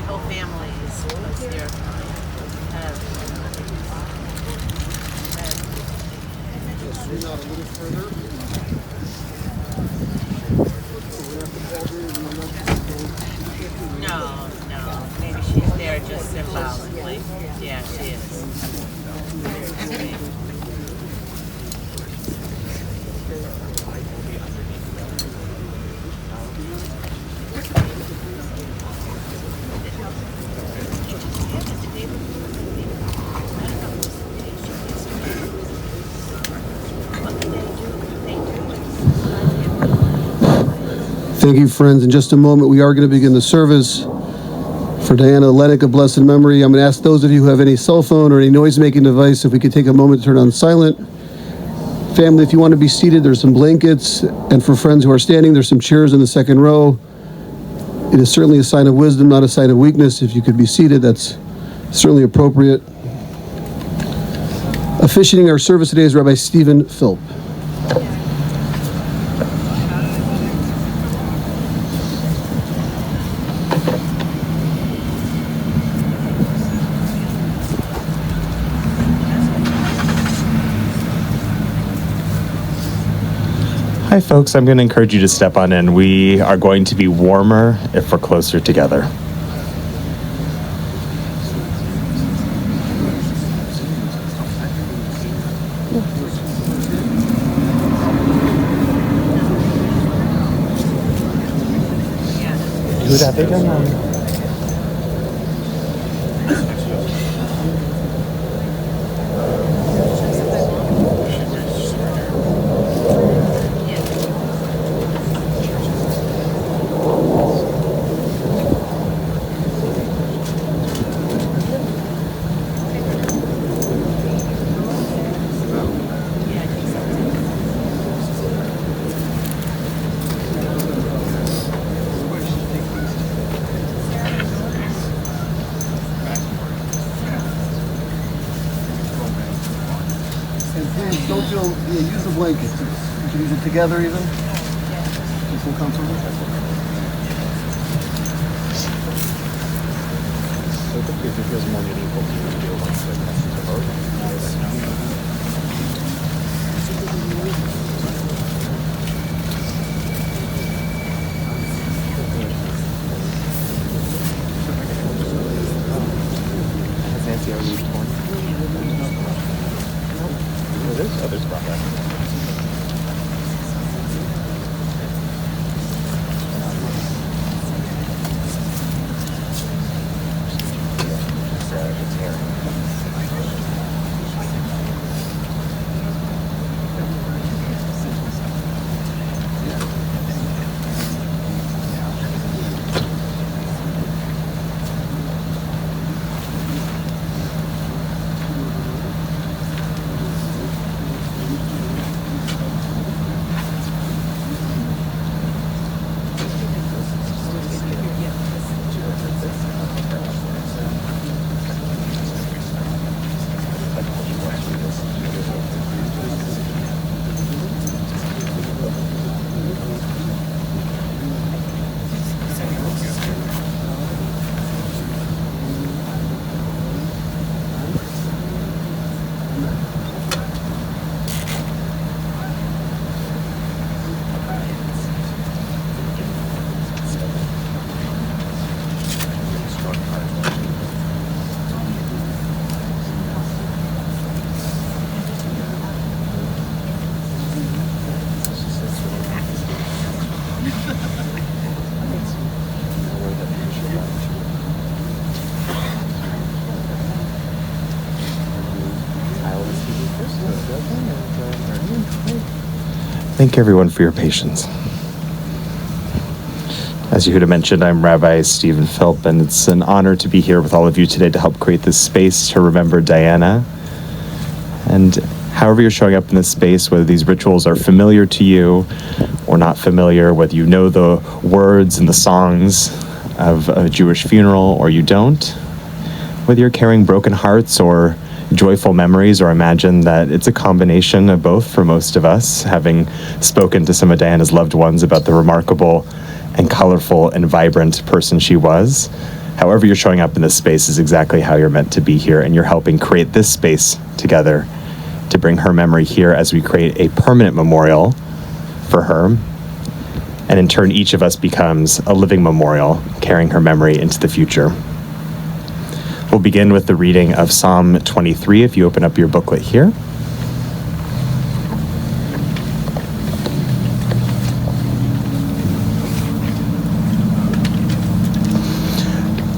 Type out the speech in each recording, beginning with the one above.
whole family was here. Lean out a little further. No. Maybe she's there just symbolically. Yeah, she is. Thank you, friends. In just a moment, we are going to begin the service for Diana Lenik of blessed memory. I'm going to ask those of you who have any cell phone or any noise-making device if we could take a moment to turn on silent. Family, if you want to be seated, there's some blankets. And for friends who are standing, there's some chairs in the second row. It is certainly a sign of wisdom, not a sign of weakness. If you could be seated, that's certainly appropriate. Officiating our service today is Rabbi Stephen Philp. Hi folks, I'm going to encourage you to step on in. We are going to be warmer if we're closer together. Don't use the blankets. You can use it together even. You feel comfortable? It feels more meaningful to you to do once the questions are over. Has Nancy already torn? There's others brought back. Thank everyone for your patience. As Yehuda mentioned, I'm Rabbi Stephen Philp, and it's an honor to be here with all of you today to help create this space to remember Diana. And however you're showing up in this space, whether these rituals are familiar to you or not familiar, whether you know the words and the songs of a Jewish funeral or you don't, whether you're carrying broken hearts or joyful memories, or imagine that it's a combination of both for most of us, having spoken to some of Diana's loved ones about the remarkable and colorful and vibrant person she was. however you're showing up in this space is exactly how you're meant to be here, and you're helping create this space together to bring her memory here as we create a permanent memorial for her. And in turn, each of us becomes a living memorial, carrying her memory into the future. We'll begin with the reading of Psalm 23, if you open up your booklet here.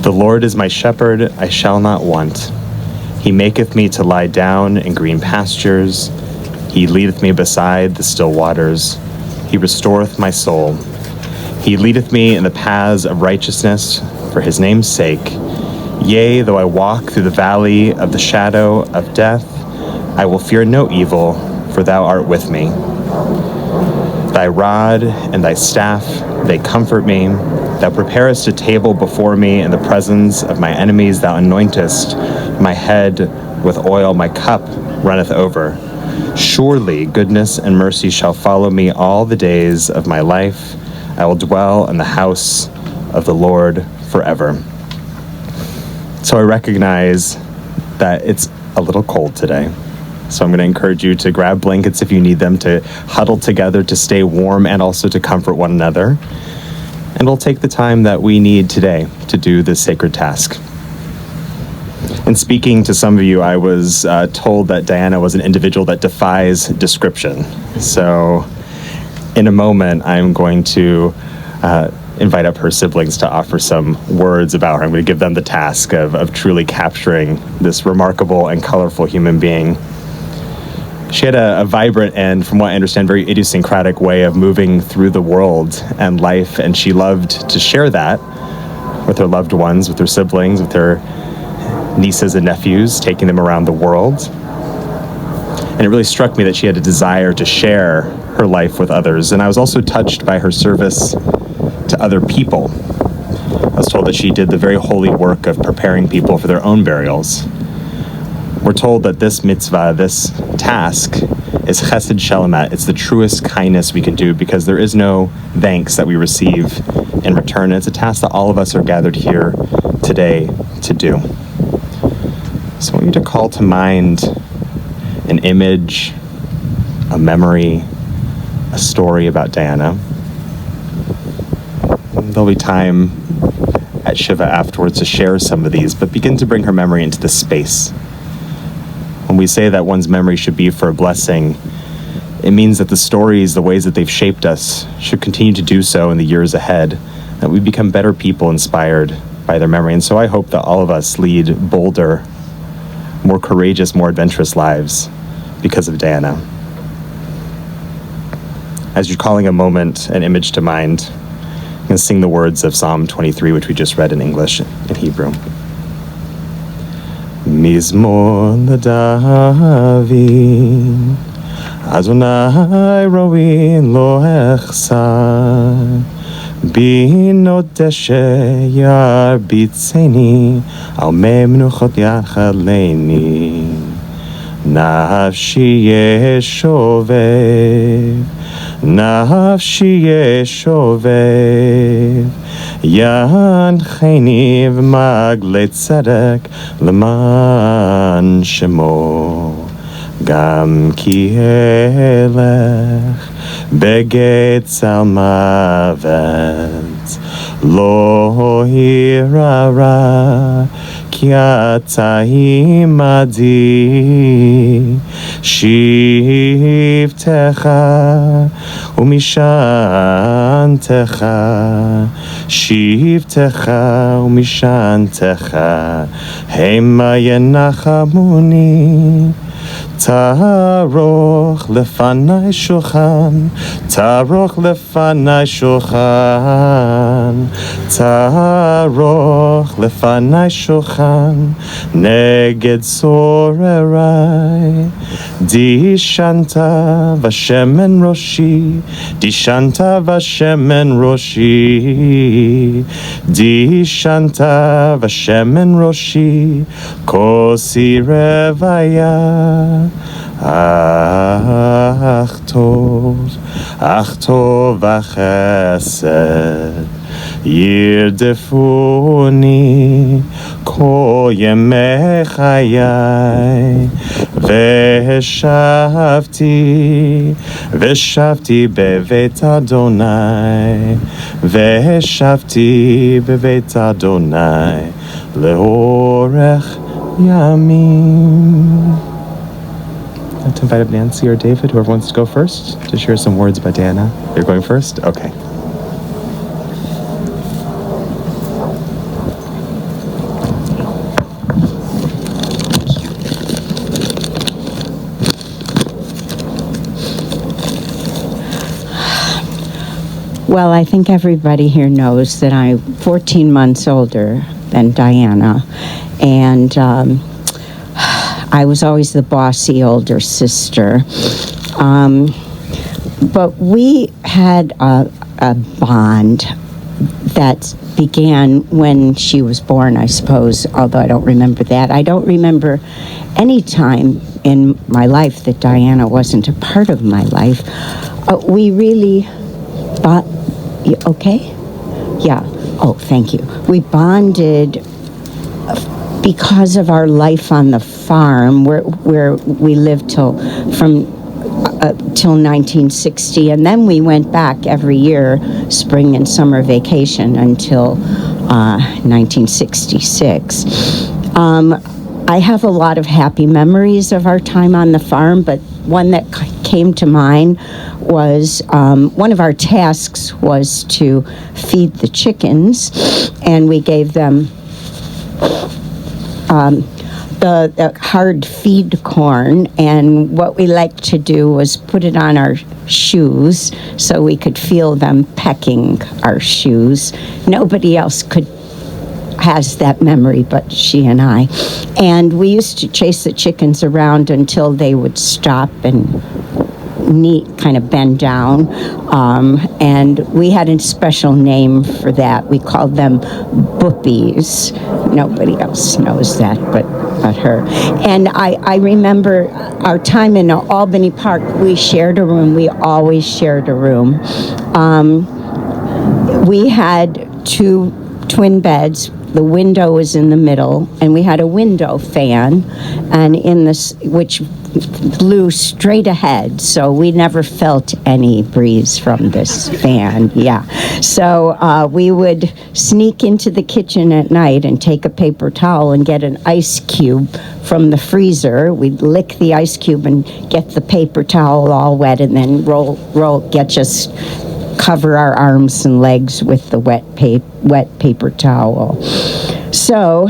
The Lord is my shepherd, I shall not want. He maketh me to lie down in green pastures. He leadeth me beside the still waters. He restoreth my soul. He leadeth me in the paths of righteousness for his name's sake. Yea, though I walk through the valley of the shadow of death, I will fear no evil, for thou art with me. Thy rod and thy staff, they comfort me. Thou preparest a table before me in the presence of my enemies. Thou anointest my head with oil, my cup runneth over. Surely goodness and mercy shall follow me all the days of my life. I will dwell in the house of the Lord forever. So I recognize that it's a little cold today. So I'm going to encourage you to grab blankets if you need them, to huddle together to stay warm and also to comfort one another. And we'll take the time that we need today to do this sacred task. In speaking to some of you, I was told that Diana was an individual that defies description. So in a moment, I'm going to invite up her siblings to offer some words about her. I'm going to give them the task of truly capturing this remarkable and colorful human being. She had a vibrant and, from what I understand, very idiosyncratic way of moving through the world and life, and she loved to share that with her loved ones, with her siblings, with her nieces and nephews, taking them around the world. And it really struck me that she had a desire to share her life with others, and I was also touched by her service to other people. I was told that she did the very holy work of preparing people for their own burials. We're told that this mitzvah, this task, is chesed shelamet. It's the truest kindness we can do because there is no thanks that we receive in return. And it's a task that all of us are gathered here today to do. So I want you to call to mind an image, a memory, a story about Diana. There'll be time at Shiva afterwards to share some of these, but begin to bring her memory into the space. When we say that one's memory should be for a blessing, it means that the stories, the ways that they've shaped us, should continue to do so in the years ahead, that we become better people inspired by their memory. And so I hope that all of us lead bolder, more courageous, more adventurous lives because of Diana. As you're calling a moment, an image to mind, I'm going to sing the words of Psalm 23, which we just read in English and Hebrew. Mizmor LeDavid, Adonai ro'in lo echsar, Bino deshe yarbitzeni, Al mei menuchot yachaleni, Nafshi yeshovev, Nafshi yeshovev, Yancheni v'magle tzedek leman shemo, Gam ki elech beged salmavet, Lo hirara ki ata imadi, Shivtecha umishantecha, Shivtecha umishantecha, Hema yenachamuni, Taroch lefanai shulchan, Taroch lefanai shulchan, Taroch lefanai shulchan, Neged sorerai, Dishanta vashemen roshi, Dishanta vashemen roshi, Dishanta vashemen roshi, Kosi revaya, Ach tov v'chesed, ירדפוני כל ימי חיי, ושבתי בבית אדוני, ושבתי בבית אדוני לאורך ימים. I'd like to invite up Nancy or David, whoever wants to go first, to share some words about Diana. You're going first? Okay. Well, I think everybody here knows that I'm 14 months older than Diana, and I was always the bossy older sister. But we had a bond that began when she was born, I suppose, although I don't remember that. I don't remember any time in my life that Diana wasn't a part of my life. We really you okay? Yeah. Oh, thank you. We bonded because of our life on the farm, where we lived till 1960, and then we went back every year, spring and summer vacation, until 1966. I have a lot of happy memories of our time on the farm, but one that came to mind was one of our tasks was to feed the chickens, and we gave them the hard feed corn, and what we liked to do was put it on our shoes so we could feel them pecking our shoes. Nobody else has that memory but she and I. And we used to chase the chickens around until they would stop and kind of bend down, and we had a special name for that. We called them boopies. Nobody else knows that but her. And I remember our time in Albany Park. We shared a room. We always shared a room. We had 2 twin beds. The window was in the middle, and we had a window fan, and which blew straight ahead, so we never felt any breeze from this fan. Yeah. So we would sneak into the kitchen at night and take a paper towel and get an ice cube from the freezer. We'd lick the ice cube and get the paper towel all wet, and then cover our arms and legs with the wet paper towel. So,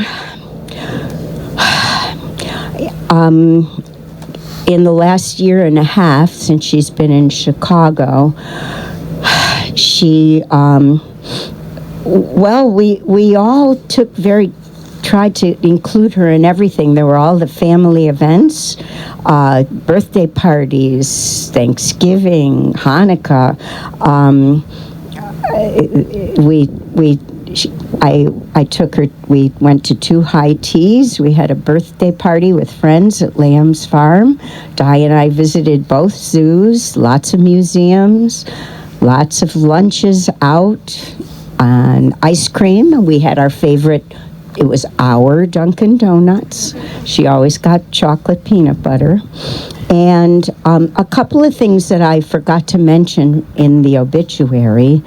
in the last year and a half since she's been in Chicago, she, we all tried to include her in everything. There were all the family events, birthday parties, Thanksgiving, Hanukkah. I took her, we went to 2 high teas. We had a birthday party with friends at Lamb's Farm. Di and I visited both zoos, lots of museums, lots of lunches out, and ice cream. We had our favorite, it was our Dunkin' Donuts. She always got chocolate peanut butter. And a couple of things that I forgot to mention in the obituary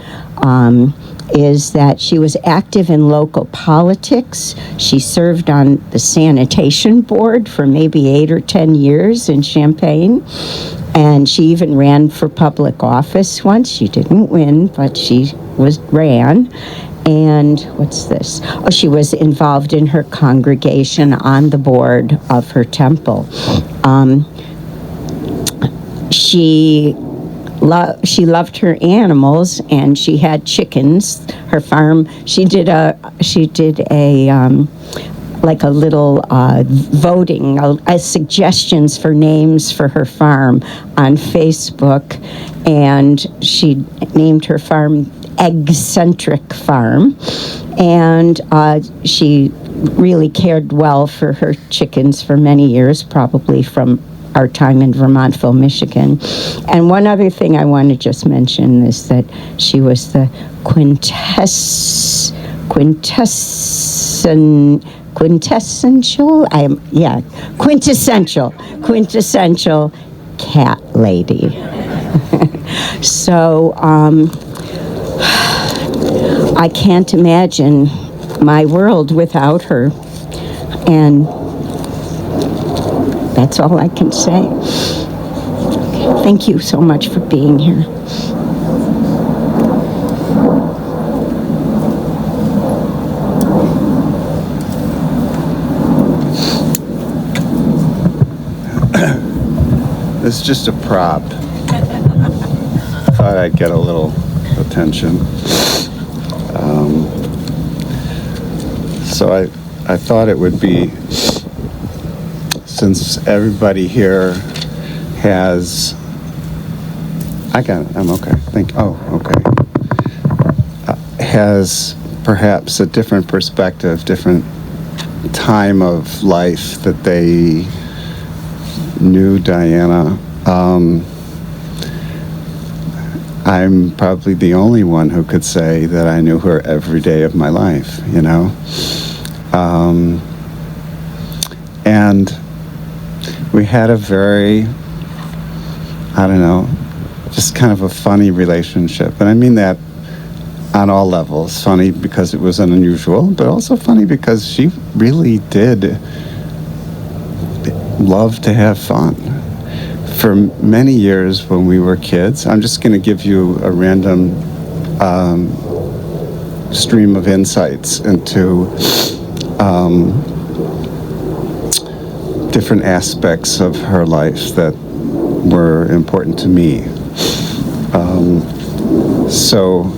is that she was active in local politics. She served on the sanitation board for maybe 8 or 10 years in Champaign. And she even ran for public office once. She didn't win, but she ran. And what's this? Oh, she was involved in her congregation on the board of her temple. She loved her animals, and she had chickens. Her farm. She did a like a little voting, suggestions for names for her farm on Facebook, and she named her farm Egg-Centric Farm, and she really cared well for her chickens for many years, probably from our time in Vermontville, Michigan. And one other thing I want to just mention is that she was the quintessential cat lady. So I can't imagine my world without her. And that's all I can say. Thank you so much for being here. This is just a prop. Thought I'd get a little attention. So I thought it would be, since everybody here has, I'm okay. Has perhaps a different perspective, different time of life that they knew Diana. I'm probably the only one who could say that I knew her every day of my life, you know? And we had a very, I don't know, just kind of a funny relationship. And I mean that on all levels. Funny because it was unusual, but also funny because she really did love to have fun. For many years when we were kids, I'm just going to give you a random stream of insights into different aspects of her life that were important to me. So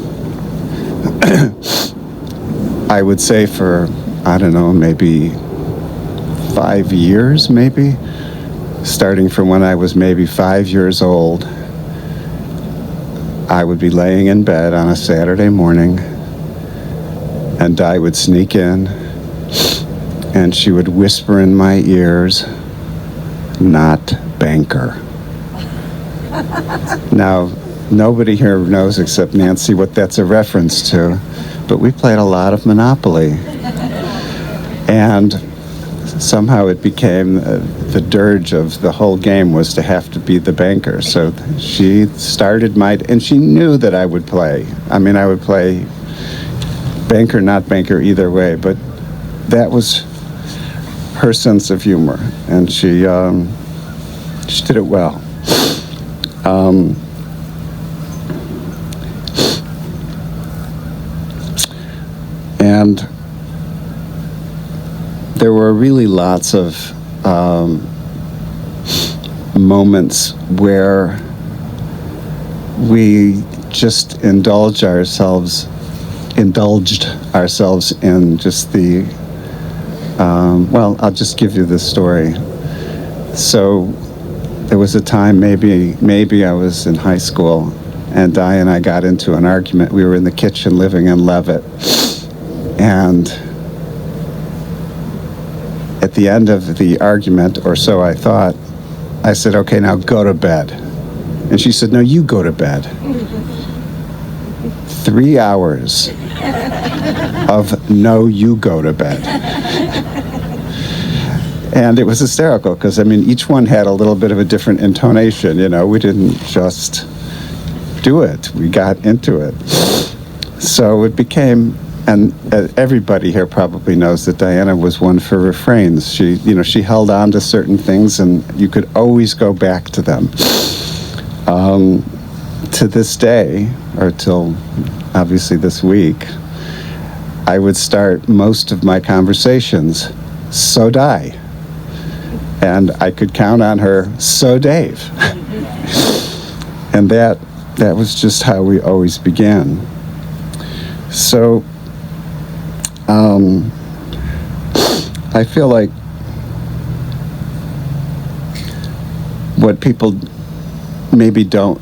I would say for, I don't know, maybe 5 years, maybe, starting from when I was maybe 5 years old, I would be laying in bed on a Saturday morning, and Di would sneak in, and she would whisper in my ears, "Not banker." Now, nobody here knows except Nancy what that's a reference to, but we played a lot of Monopoly. And somehow it became the dirge of the whole game was to have to be the banker. So she started and she knew that I would play. I mean, I would play banker, not banker, either way, but that was her sense of humor, and she did it well. And there were really lots of moments where we just indulged ourselves in just the, well, I'll just give you this story. So there was a time, maybe I was in high school, and Di and I got into an argument. We were in the kitchen living in Levitt, and at the end of the argument, or so I thought, I said, "Okay, now go to bed." And she said, "No, you go to bed." 3 hours of "no, you go to bed." And it was hysterical because, I mean, each one had a little bit of a different intonation, you know. We didn't just do it. We got into it. So it became, and everybody here probably knows that Diana was one for refrains. She held on to certain things, and you could always go back to them. To this day, or till obviously this week, I would start most of my conversations, "So Di." And I could count on her, "So Dave." And that was just how we always began. So I feel like what people maybe don't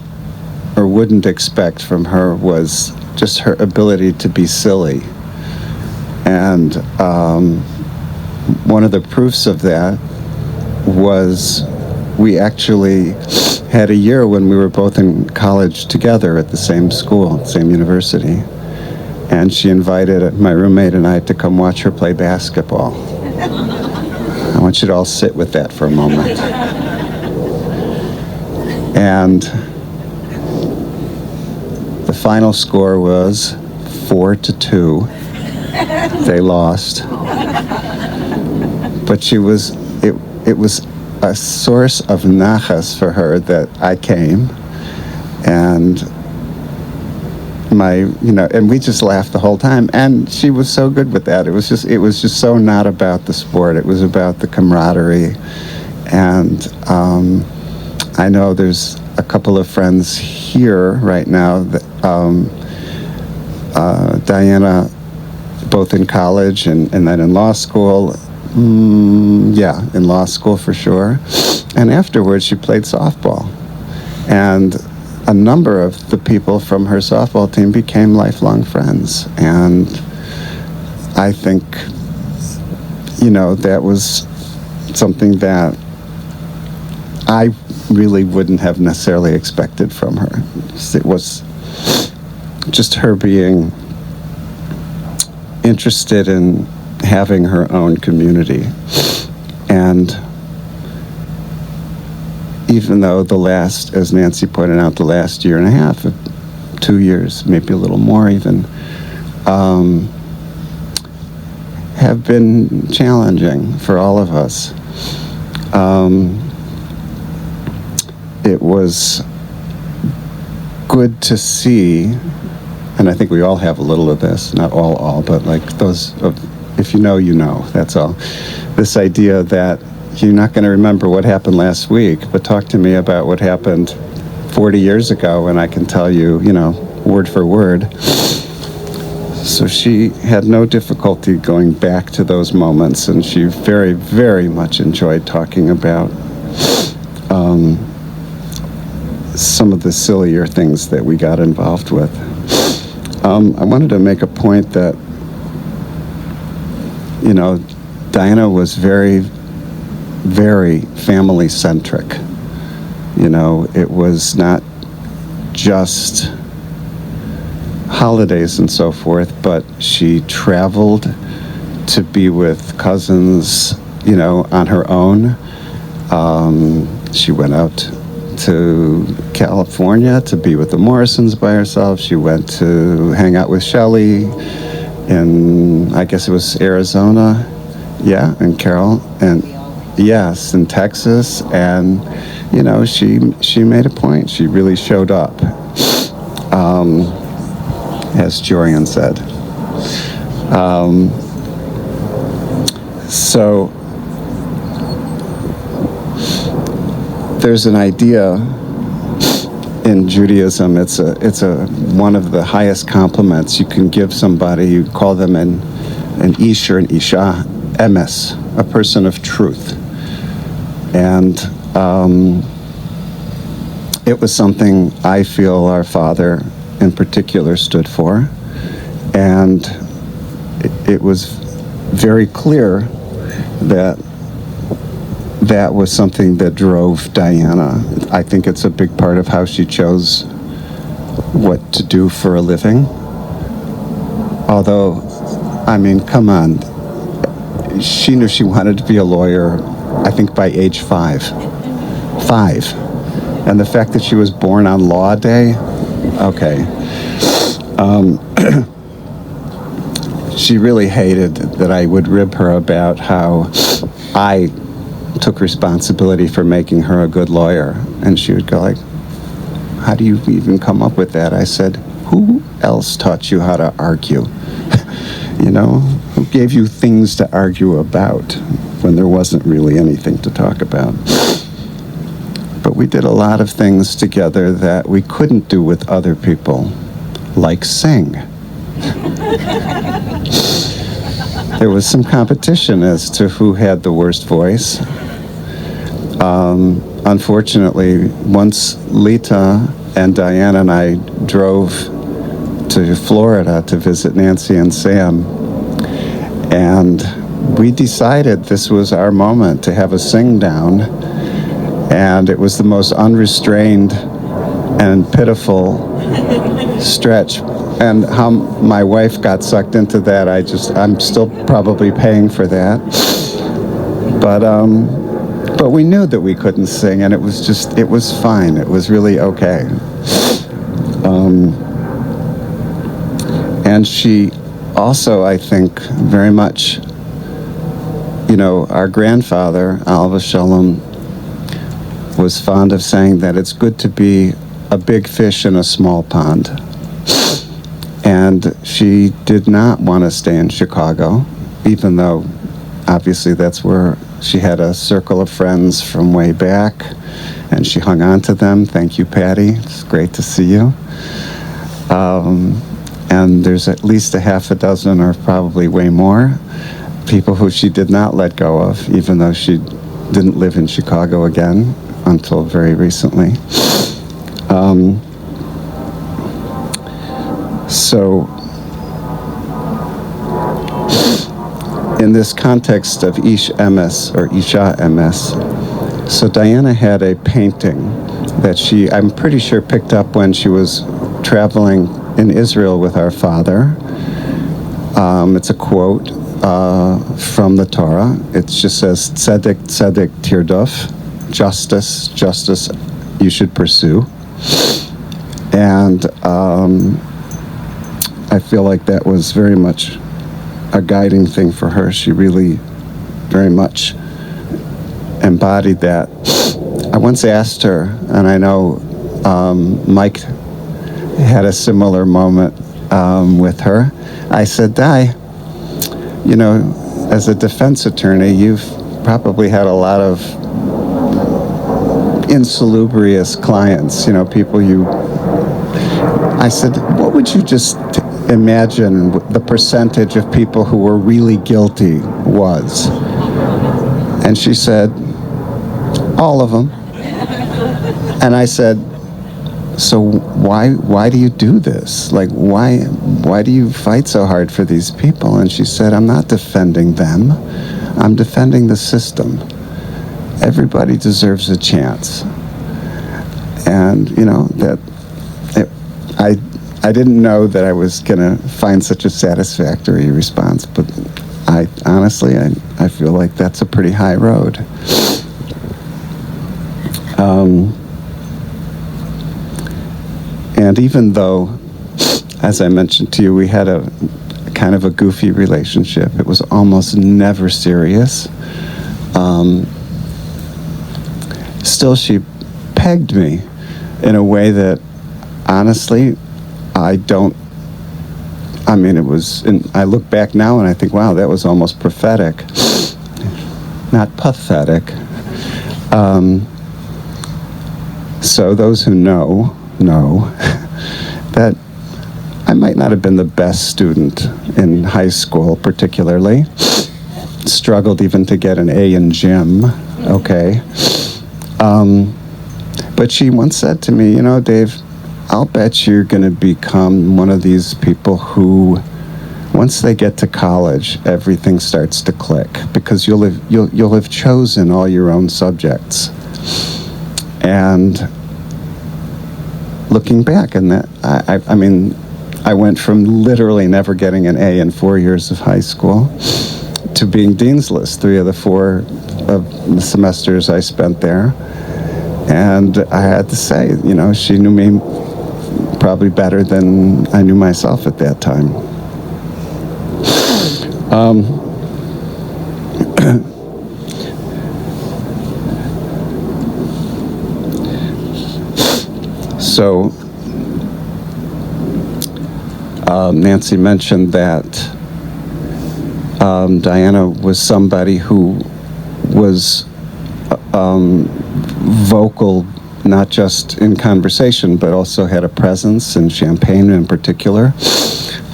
or wouldn't expect from her was just her ability to be silly. And one of the proofs of that was we actually had a year when we were both in college together at the same school, same university. And she invited my roommate and I to come watch her play basketball. I want you to all sit with that for a moment. And the final score was 4-2. They lost. But it was a source of nachas for her that I came, and and we just laughed the whole time, and she was so good with that. It was just so not about the sport. It was about the camaraderie, and I know there's a couple of friends here right now that Diana, both in college and then in law school. In law school for sure. And afterwards, she played softball. And a number of the people from her softball team became lifelong friends. And I think, that was something that I really wouldn't have necessarily expected from her. It was just her being interested in having her own community. And even though as Nancy pointed out, the last year and a half, 2 years, maybe a little more even, have been challenging for all of us. It was good to see, and I think we all have a little of this, not all, but like those of, if you know, that's all. This idea that you're not going to remember what happened last week, but talk to me about what happened 40 years ago, and I can tell you, word for word. So she had no difficulty going back to those moments, and she very, very much enjoyed talking about some of the sillier things that we got involved with. I wanted to make a point that Diana was very, very family-centric. It was not just holidays and so forth, but she traveled to be with cousins, on her own. She went out to California to be with the Morrisons by herself. She went to hang out with Shelley in, I guess it was Arizona, and Carol, and yes, in Texas, and she made a point. She really showed up, as Jorian said. So there's an idea in Judaism. It's a one of the highest compliments you can give somebody. You call them an ish or an isha, emes, a person of truth. And it was something I feel our father in particular stood for. And it was very clear that that was something that drove Diana. I think it's a big part of how she chose what to do for a living. Although, I mean, come on. She knew she wanted to be a lawyer, I think, by age 5. 5. And the fact that she was born on Law Day, okay. She really hated that I would rib her about how I took responsibility for making her a good lawyer. And she would go like, how do you even come up with that? I said, who else taught you how to argue? Who gave you things to argue about when there wasn't really anything to talk about? But we did a lot of things together that we couldn't do with other people, like sing. There was some competition as to who had the worst voice. Unfortunately, once Lita and Diana and I drove to Florida to visit Nancy and Sam, and we decided this was our moment to have a sing down. And it was the most unrestrained and pitiful stretch. And how my wife got sucked into that, I'm still probably paying for that. But we knew that we couldn't sing, and it was fine. It was really okay. And she also, I think, very much, our grandfather, Alva Shalom, was fond of saying that it's good to be a big fish in a small pond. And she did not want to stay in Chicago, even though obviously that's where she had a circle of friends from way back, and she hung on to them. Thank you, Patty. It's great to see you. And there's at least a half a dozen, or probably way more, people who she did not let go of, even though she didn't live in Chicago again until very recently. So in this context of Ish Emes, or Isha Emes, so Diana had a painting that I'm pretty sure picked up when she was traveling in Israel with our father. It's a quote from the Torah. It just says, Tzedek, Tzedek Tirdof, justice, justice you should pursue. And I feel like that was very much a guiding thing for her. She really very much embodied that. I once asked her, and I know Mike had a similar moment with her. I said, Di, as a defense attorney, you've probably had a lot of insalubrious clients, people I said, what would you just imagine the percentage of people who were really guilty was? And she said, all of them. And I said, so why do you do this? Like, why do you fight so hard for these people? And she said, I'm not defending them. I'm defending the system. Everybody deserves a chance. And, I didn't know that I was going to find such a satisfactory response, but I feel like that's a pretty high road. And even though, as I mentioned to you, we had a kind of a goofy relationship, it was almost never serious. Still, she pegged me in a way that, honestly, I look back now and I think, wow, that was almost prophetic, not pathetic. So those who know that I might not have been the best student in high school particularly. Struggled even to get an A in gym, okay? But she once said to me, Dave, I'll bet you're going to become one of these people who, once they get to college, everything starts to click, because you'll have chosen all your own subjects. And looking back on that, I went from literally never getting an A in 4 years of high school to being dean's list 3 of the 4 of the semesters I spent there. And I had to say, she knew me probably better than I knew myself at that time. So Nancy mentioned that Diana was somebody who was vocal, not just in conversation, but also had a presence in Champaign in particular.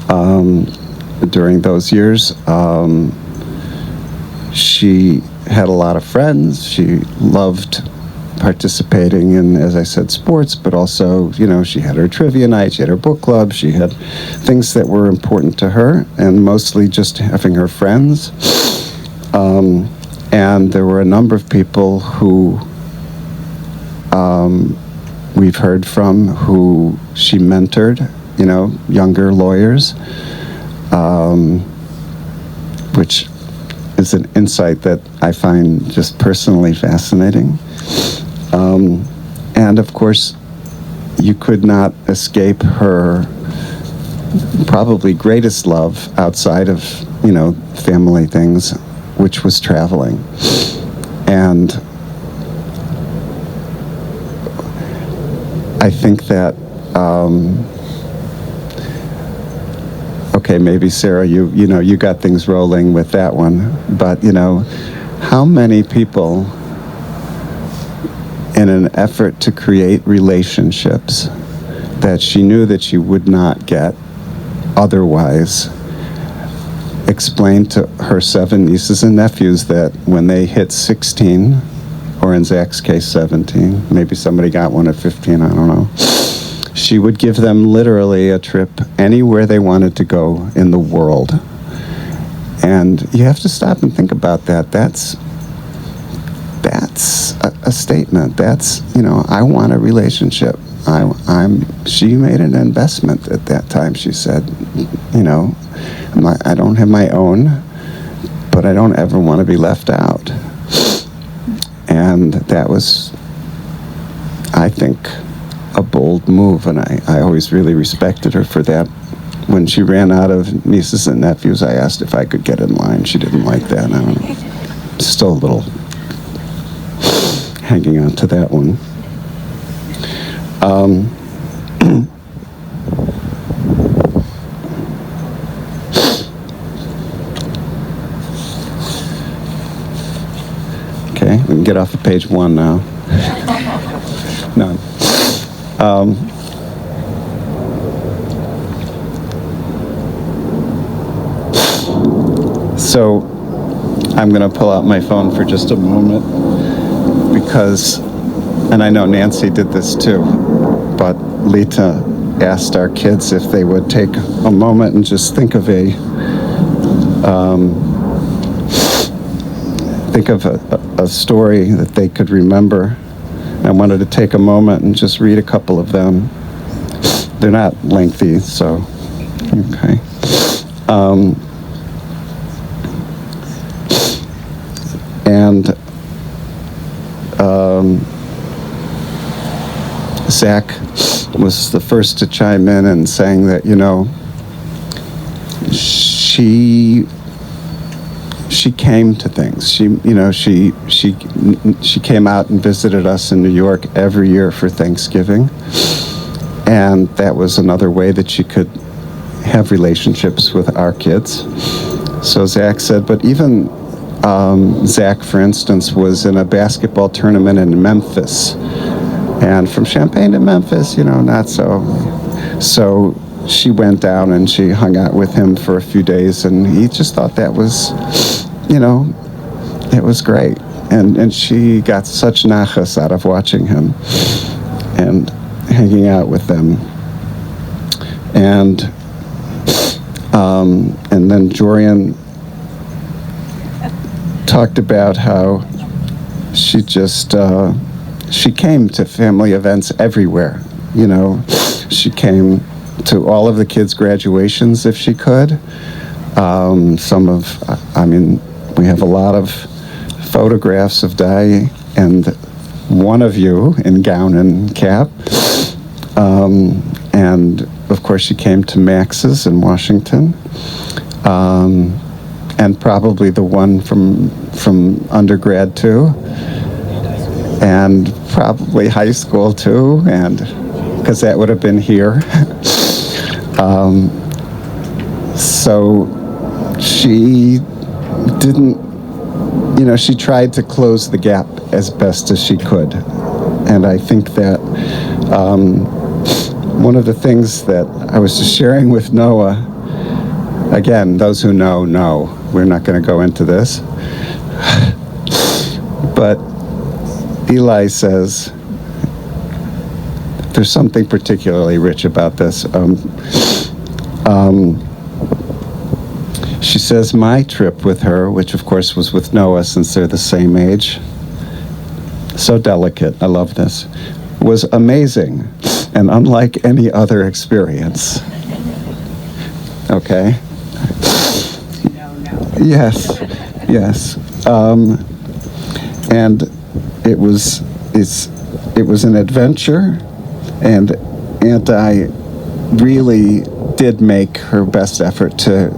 During those years, she had a lot of friends. She loved participating in, as I said, sports, but also, she had her trivia night, she had her book club, she had things that were important to her, and mostly just having her friends. And there were a number of people who we've heard from who she mentored, younger lawyers, which is an insight that I find just personally fascinating. And of course, you could not escape her probably greatest love outside of, family things, which was traveling. And I think that, okay, maybe Sarah, you got things rolling with that one, but how many people, in an effort to create relationships that she knew that she would not get otherwise, explained to her 7 nieces and nephews that when they hit 16, or in Zach's case 17, maybe somebody got one at 15, I don't know, she would give them literally a trip anywhere they wanted to go in the world. And you have to stop and think about that. That's a statement. That's, I want a relationship. She made an investment at that time, she said. I don't have my own, but I don't ever want to be left out. And that was, I think, a bold move, and I always really respected her for that. When she ran out of nieces and nephews, I asked if I could get in line. She didn't like that. I don't know. Still a little hanging on to that one. Okay, we can get off of page 1 now. No. So I'm going to pull out my phone for just a moment because, and I know Nancy did this too, but Lita asked our kids if they would take a moment and just think of a story that they could remember. I wanted to take a moment and just read a couple of them. They're not lengthy, so, okay. Zach was the first to chime in and saying that, she came to things. She came out and visited us in New York every year for Thanksgiving, and that was another way that she could have relationships with our kids. So Zach said, but even Zach, for instance, was in a basketball tournament in Memphis, and from Champaign to Memphis, not so. So she went down and she hung out with him for a few days, and he just thought that was, it was great. And she got such nachas out of watching him and hanging out with them. And then Jorian talked about how she just, she came to family events everywhere. She came to all of the kids' graduations if she could. We have a lot of photographs of Di and one of you in gown and cap. And of course she came to Max's in Washington. And probably the one from undergrad too. And probably high school too, and because that would have been here. So she didn't, she tried to close the gap as best as she could. And I think that one of the things that I was just sharing with Noah, again, those who know, we're not going to go into this. But Eli says, there's something particularly rich about this. She says, my trip with her, which of course was with Noah since they're the same age, so delicate, I love this, was amazing and unlike any other experience. Okay? Yes, yes. And it was an adventure, and I really did make her best effort to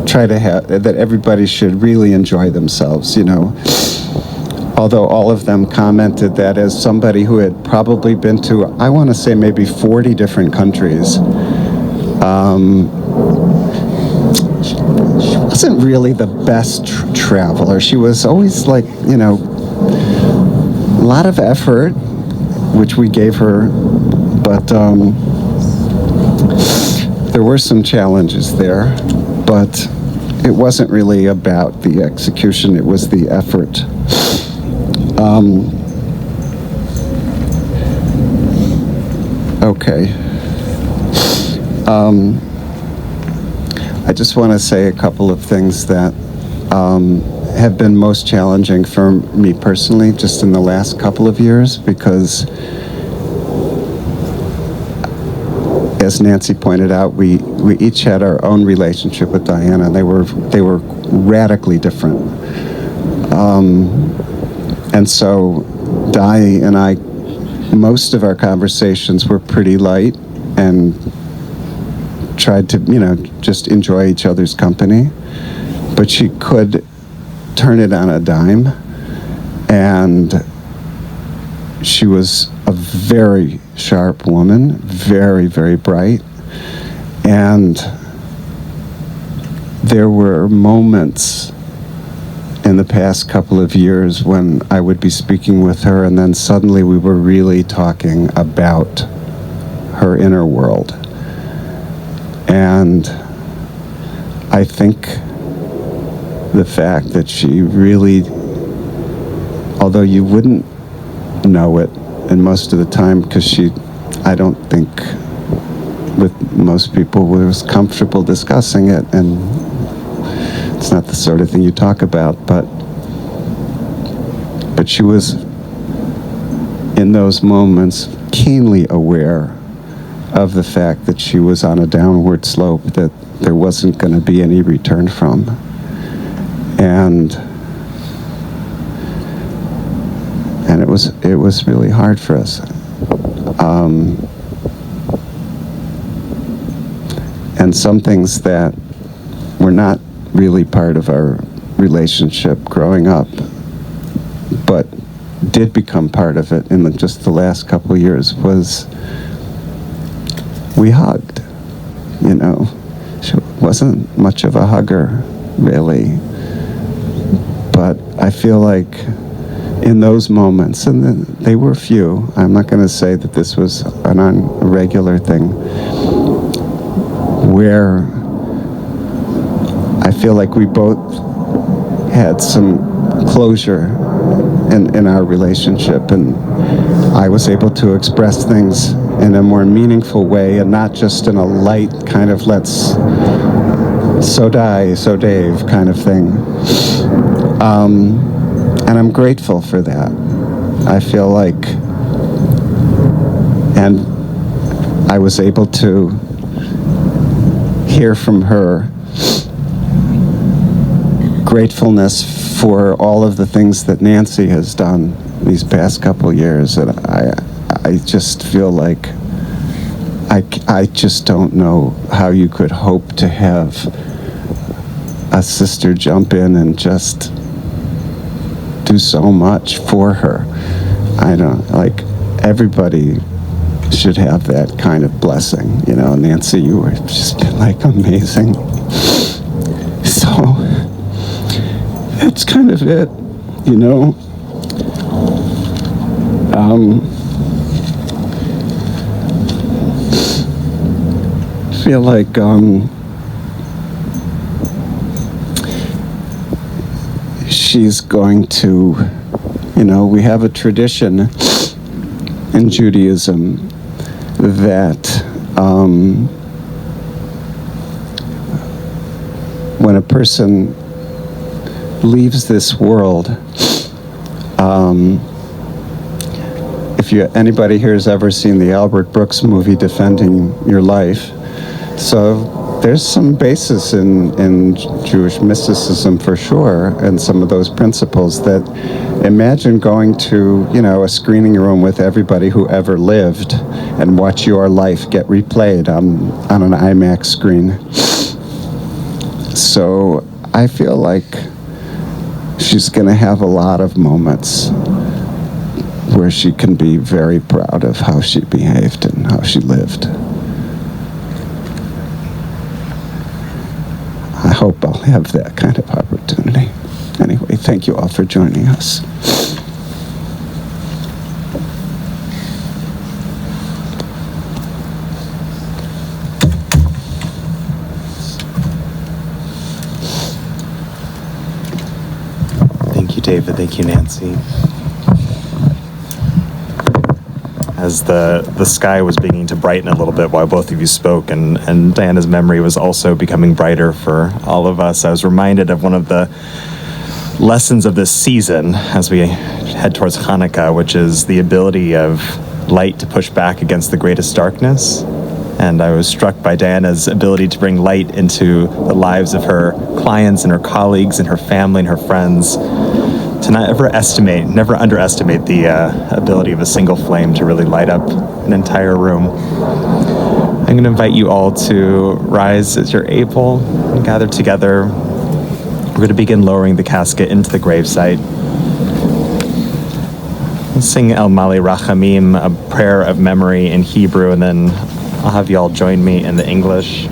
try to have that everybody should really enjoy themselves, you know. Although all of them commented that, as somebody who had probably been to, I want to say, maybe 40 different countries, she wasn't really the best traveler. She was always like, you know, a lot of effort, which we gave her, but there were some challenges there, but it wasn't really about the execution, it was the effort. Okay. I just want to say a couple of things that have been most challenging for me personally just in the last couple of years, because as Nancy pointed out, we each had our own relationship with Diana. They were radically different. And so Di and I, most of our conversations were pretty light and tried to, you know, just enjoy each other's company. But she could turn it on a dime, and she was a very sharp woman, very, very bright. And there were moments in the past couple of years when I would be speaking with her, and then suddenly we were really talking about her inner world. And I think the fact that she really, although you wouldn't know it, and most of the time, because she, I don't think with most people was comfortable discussing it, and it's not the sort of thing you talk about, but she was in those moments keenly aware of the fact that she was on a downward slope that there wasn't going to be any return from. And it was really hard for us. And some things that were not really part of our relationship growing up, but did become part of it in just the last couple of years, was we hugged. You know, she wasn't much of a hugger, really. But I feel like in those moments, and they were few, I'm not going to say that this was a regular thing, where I feel like we both had some closure in our relationship, and I was able to express things in a more meaningful way, and not just in a light kind of let's so die, so Dave kind of thing. And I'm grateful for that. I feel like, and I was able to hear from her gratefulness for all of the things that Nancy has done these past couple years. And I just feel like I just don't know how you could hope to have a sister jump in and just do so much for her. I don't, like, everybody should have that kind of blessing. You know, Nancy, you were just like amazing. So that's kind of it, you know. I feel like she's going to, you know, we have a tradition in Judaism that when a person leaves this world, if anybody here has ever seen the Albert Brooks movie Defending Your Life, so there's some basis in Jewish mysticism for sure, and some of those principles that imagine going to, a screening room with everybody who ever lived and watch your life get replayed on an IMAX screen. So I feel like she's going to have a lot of moments where she can be very proud of how she behaved and how she lived. I hope I'll have that kind of opportunity. Anyway, thank you all for joining us. Thank you, David. Thank you, Nancy. As the sky was beginning to brighten a little bit while both of you spoke, and Diana's memory was also becoming brighter for all of us, I was reminded of one of the lessons of this season as we head towards Hanukkah, which is the ability of light to push back against the greatest darkness. And I was struck by Diana's ability to bring light into the lives of her clients and her colleagues and her family and her friends, to never underestimate the ability of a single flame to really light up an entire room. I'm going to invite you all to rise as you're able and gather together. We're going to begin lowering the casket into the gravesite. We'll sing El Mali Rachamim, a prayer of memory in Hebrew, and then I'll have you all join me in the English.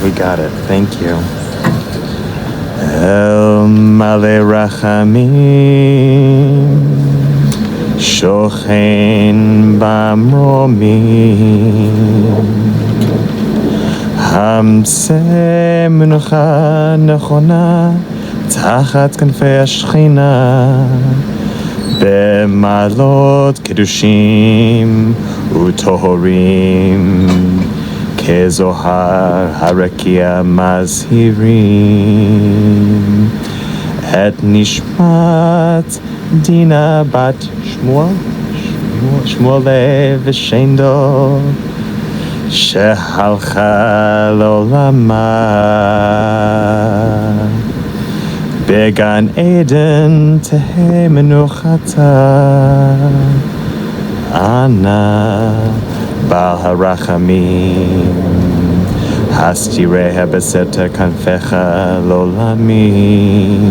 We got it. Thank you. El Male Rachamim Shochen Bamromim Hamse Menucha Nechona Tachat Kanfei Ashchina Bemalot Kedushim Utohorim Kezohar Harakia Mazhirim Et Nishmat Dina Bat Shmuel V'Shendo Shehalcha Lolama Began Eden Tehe Menuchata Ana Bal harachamim Hastireha beseta kanfecha lolamim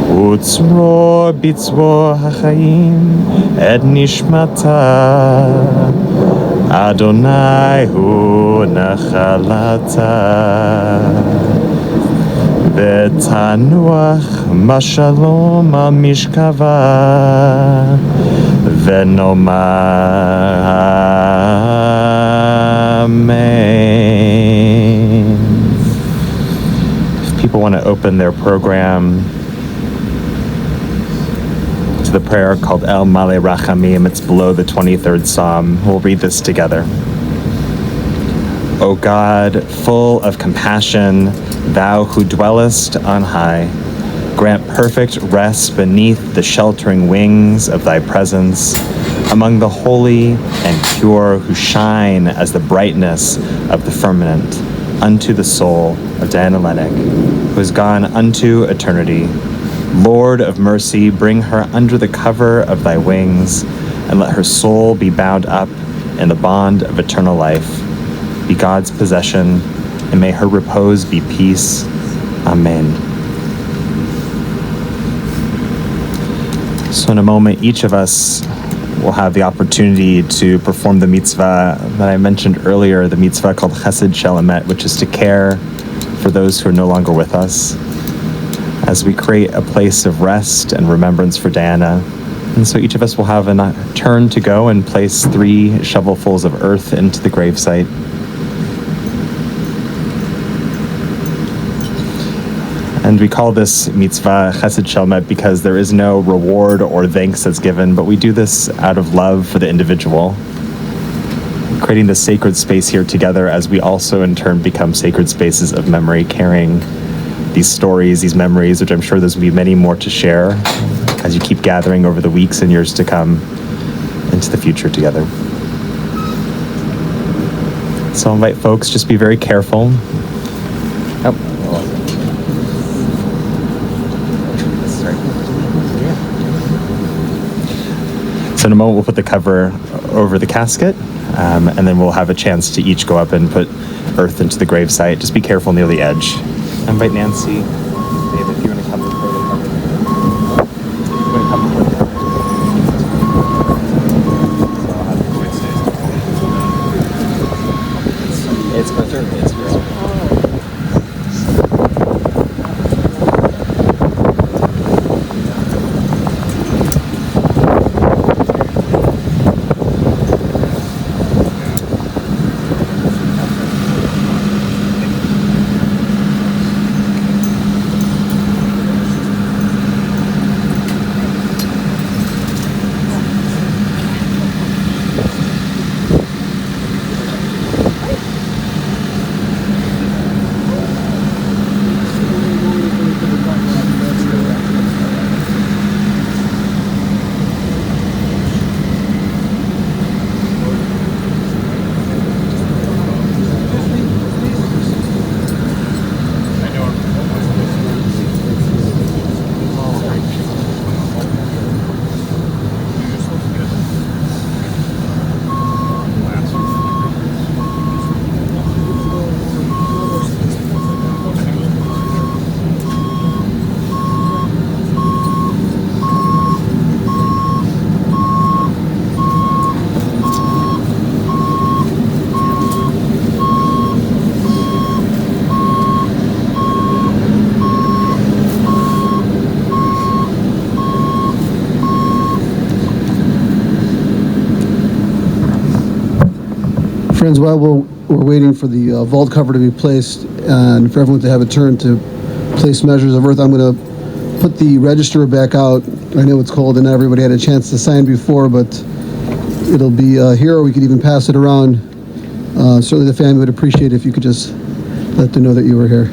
Utzror bitzror hachaim Et nishmata Adonai hu nachalata V'tanuach mashalom al mishkava V'nomar amen. If people want to open their program to the prayer called El Male Rachamim, it's below the 23rd Psalm. We'll read this together. O God, full of compassion, thou who dwellest on high, grant perfect rest beneath the sheltering wings of thy presence, among the holy and pure who shine as the brightness of the firmament, unto the soul of Diana Lenik, who has gone unto eternity. Lord of mercy, bring her under the cover of thy wings, and let her soul be bound up in the bond of eternal life. Be God's possession, and may her repose be peace. Amen. So in a moment, each of us will have the opportunity to perform the mitzvah that I mentioned earlier, the mitzvah called Chesed Shel Emet, which is to care for those who are no longer with us, as we create a place of rest and remembrance for Diana. And so each of us will have a turn to go and place 3 shovelfuls of earth into the gravesite. And we call this mitzvah Chesed Shelmet because there is no reward or thanks that's given, but we do this out of love for the individual, creating this sacred space here together as we also in turn become sacred spaces of memory, carrying these stories, these memories, which I'm sure there's going to be many more to share as you keep gathering over the weeks and years to come into the future together. So I'll invite folks, just be very careful. So in a moment, we'll put the cover over the casket, and then we'll have a chance to each go up and put earth into the gravesite. Just be careful near the edge. I invite Nancy, Dave, if you want to come before the cover. You want to come before the cover. It's better. It's better. Friends, while we're waiting for the vault cover to be placed and for everyone to have a turn to place measures of earth, I'm going to put the register back out. I know it's cold and not everybody had a chance to sign before, but it'll be here, or we could even pass it around. Certainly the family would appreciate it if you could just let them know that you were here.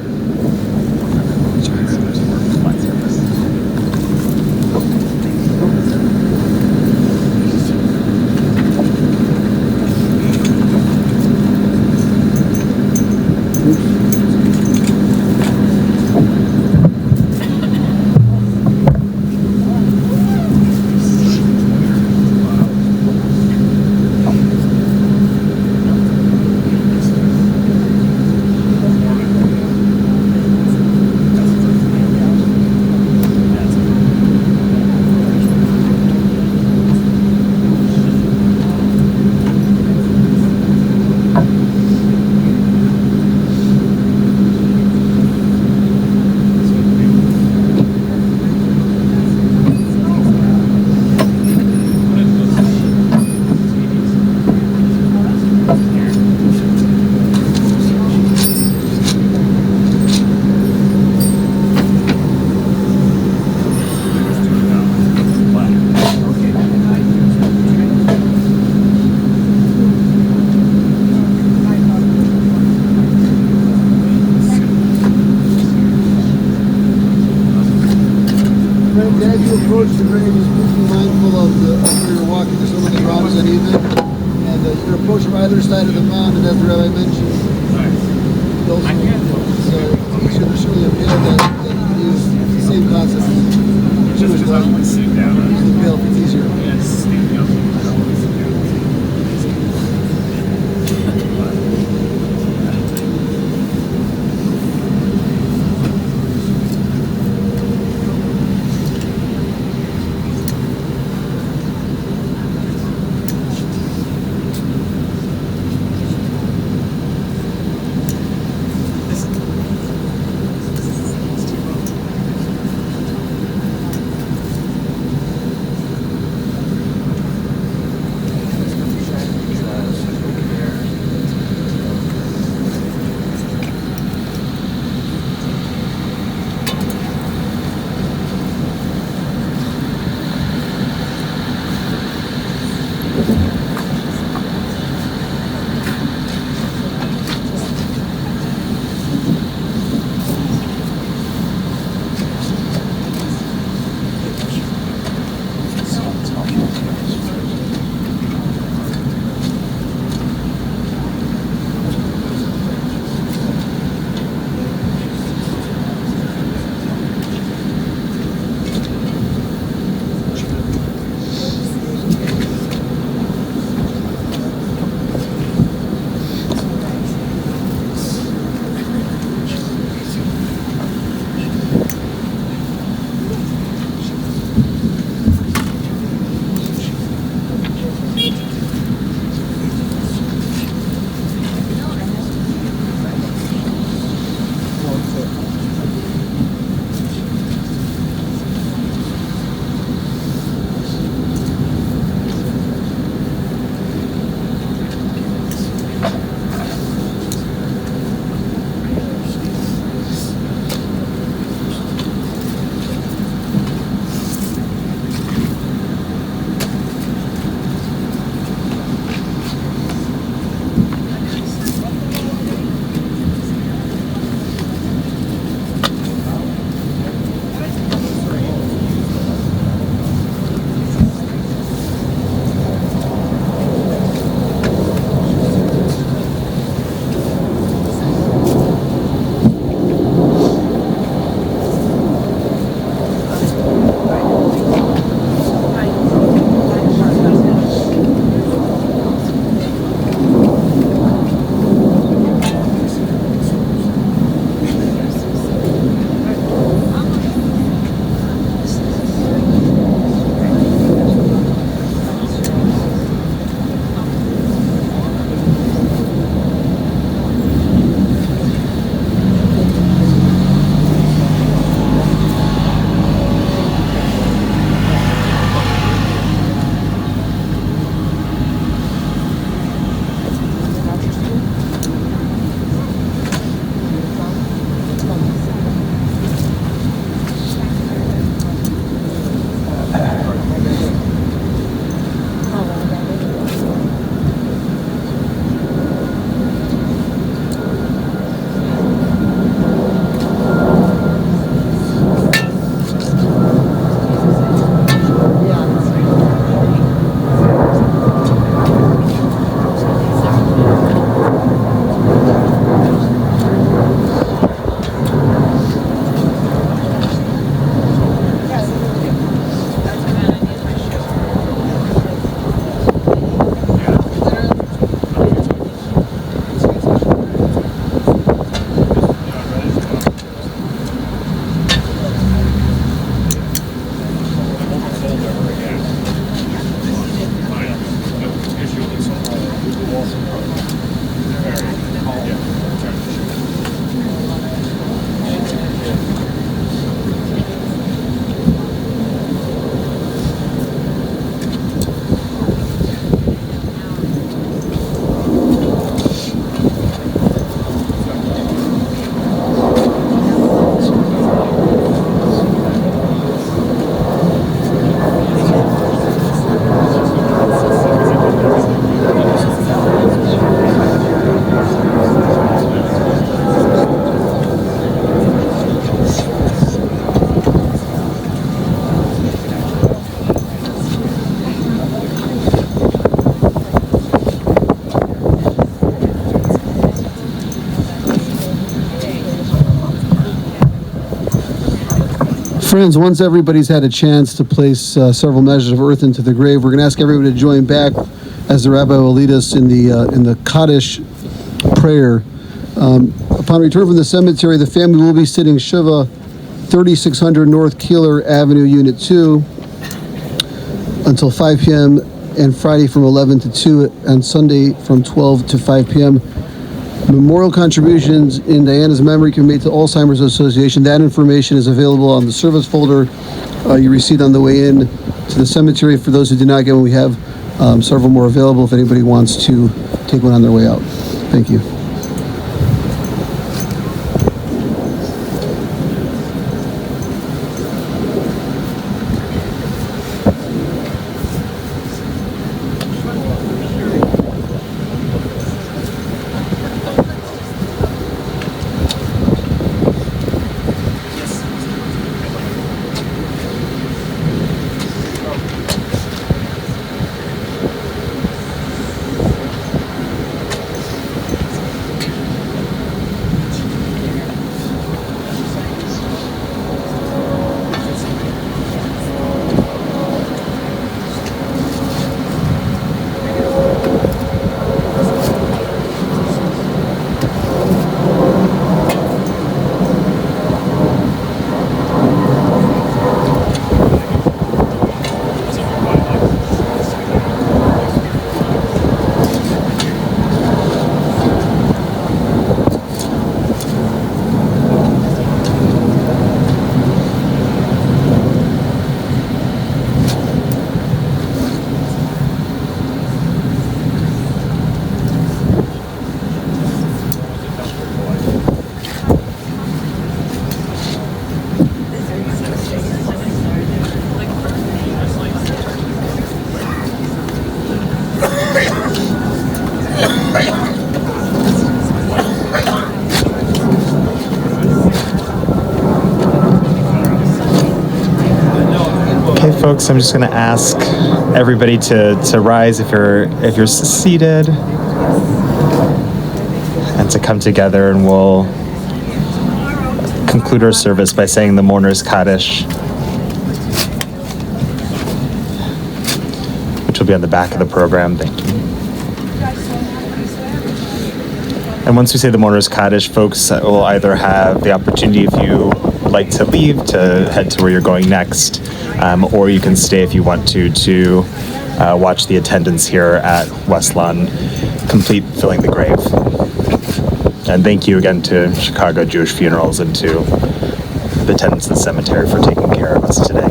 As you approach the grave, just please be mindful of where you're walking. There's so many rocks uneven. And you can approach from either side of the mound, and as the rabbi mentioned, those it's easier to surely a veil that you can use the same concept. Jewish blood. Use the veil if it's easier. Friends, once everybody's had a chance to place several measures of earth into the grave, we're going to ask everybody to join back as the rabbi will lead us in the Kaddish prayer. Upon return from the cemetery, the family will be sitting Shiva, 3600 North Keeler Avenue, Unit 2, until 5 p.m., and Friday from 11 to 2, and Sunday from 12 to 5 p.m. Memorial contributions in Diana's memory can be made to Alzheimer's Association. That information is available on the service folder you received on the way in to the cemetery. For those who did not get one, we have several more available if anybody wants to take one on their way out. Thank you. Okay, folks, I'm just going to ask everybody to rise if you're seated, and to come together, and we'll conclude our service by saying the Mourner's Kaddish, which will be on the back of the program. Thank you. And once we say the Mourner's Kaddish, folks will either have the opportunity, if you would like to leave, to head to where you're going next, or you can stay if you want to watch the attendants here at West Lawn complete filling the grave. And thank you again to Chicago Jewish Funerals and to the attendants of the cemetery for taking care of us today.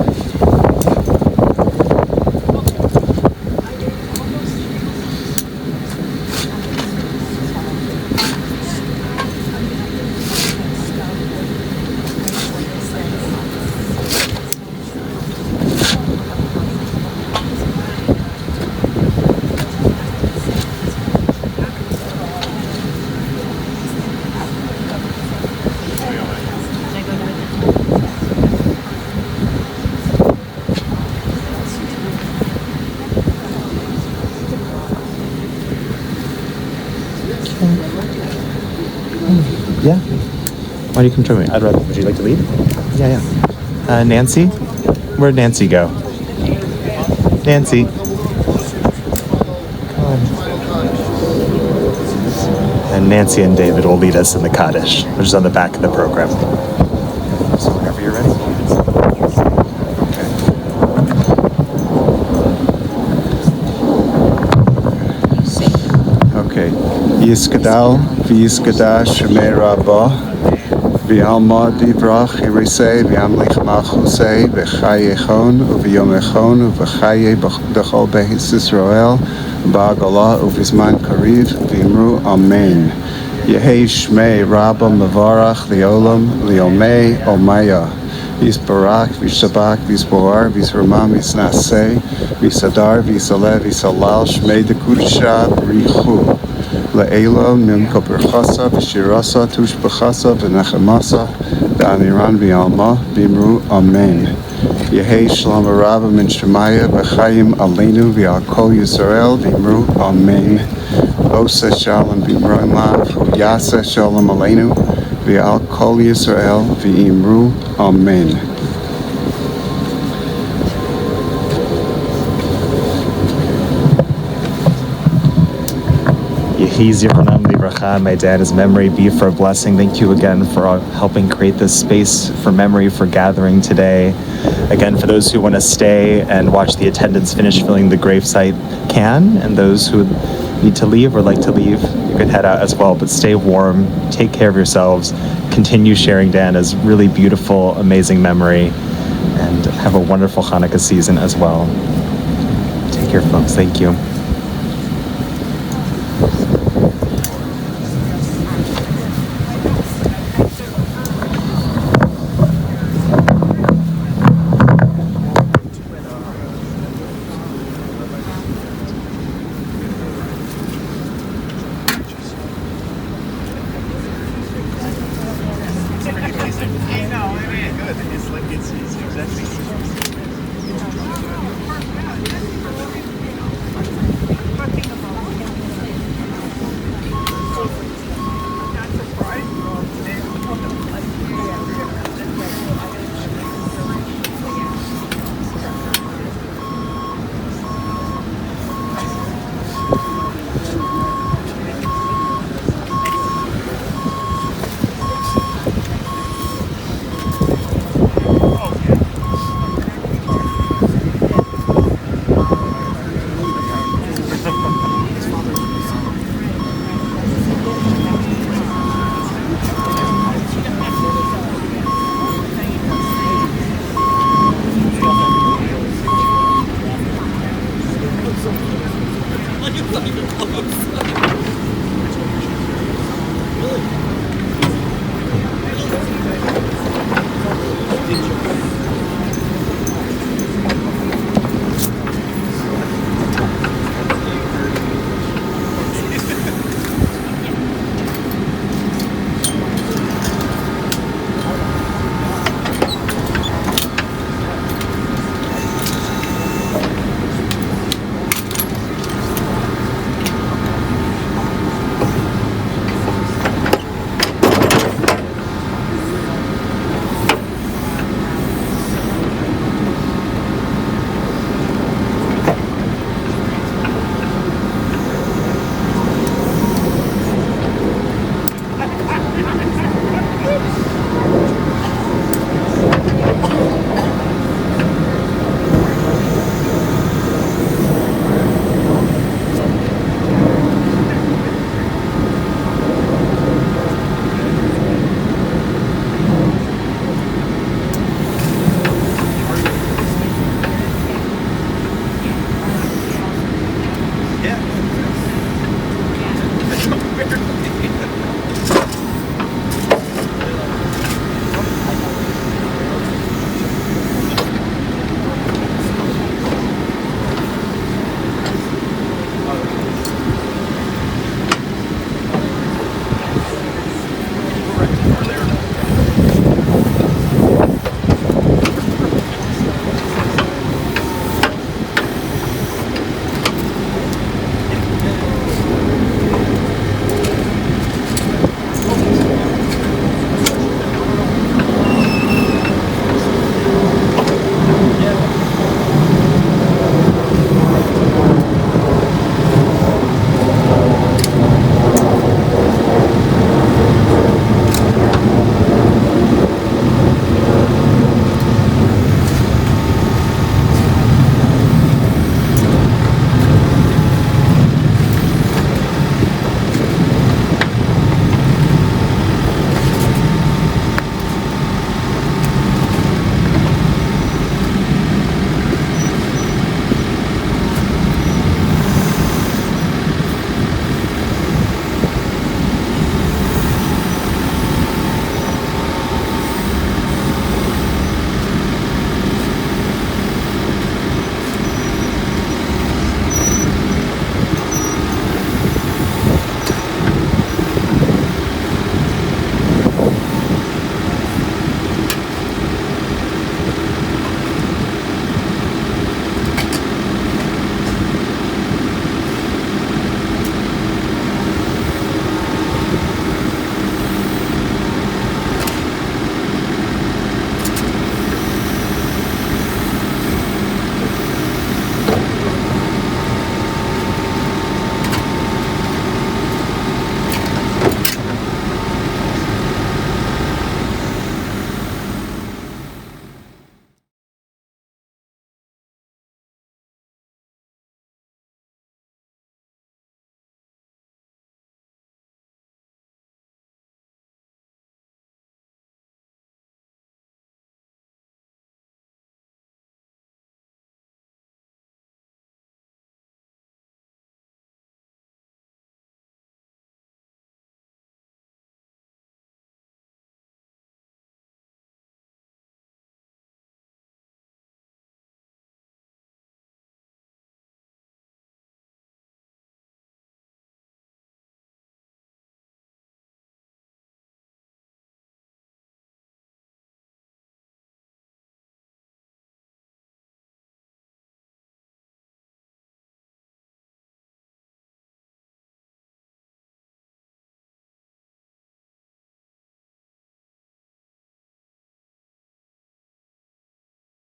Yeah. Why don't you come join me? I'd rather. Would you like to lead? Yeah. Nancy? Where'd Nancy go? Nancy. Come on. And Nancy and David will lead us in the Kaddish, which is on the back of the program. So whenever you're ready. Okay. Yiskadal, v'yiskada shemei rabah, v'alma divrach irisei, v'amlich malchusei, v'chayechon, uv'yomechon, uv'chaye b'chol behis Yisrael, ba'agala, uv'izman kariv, v'imru amen. Yehei shmei rabba mevarach liolam, liomei omaya. V'isbarak, v'shabak, v'isboar, v'isramam, v'isnasei, v'sadar, v'isalev, v'salal, shmei dekudisha, richu. Le'ela mimka berchasa v'shirasa tushbachasa v'nechamasa v'amiran v'alma v'imru amen. Yehei shalom rabba min shemaya v'chayim aleinu v'al kol Yisrael v'imru amen. Osa shalom v'imru amav v'yasa shalom aleinu v'al kol Yisrael v'imru amen. Yehi Zichronam Livracha, may Diana's memory be for a blessing. Thank you again for helping create this space for memory, for gathering today. Again, for those who want to stay and watch the attendants finish filling the gravesite can, and those who need to leave or like to leave, you can head out as well. But stay warm, take care of yourselves, continue sharing Diana's really beautiful, amazing memory, and have a wonderful Hanukkah season as well. Take care, folks. Thank you. I know, I mean, good. It's like it's exactly.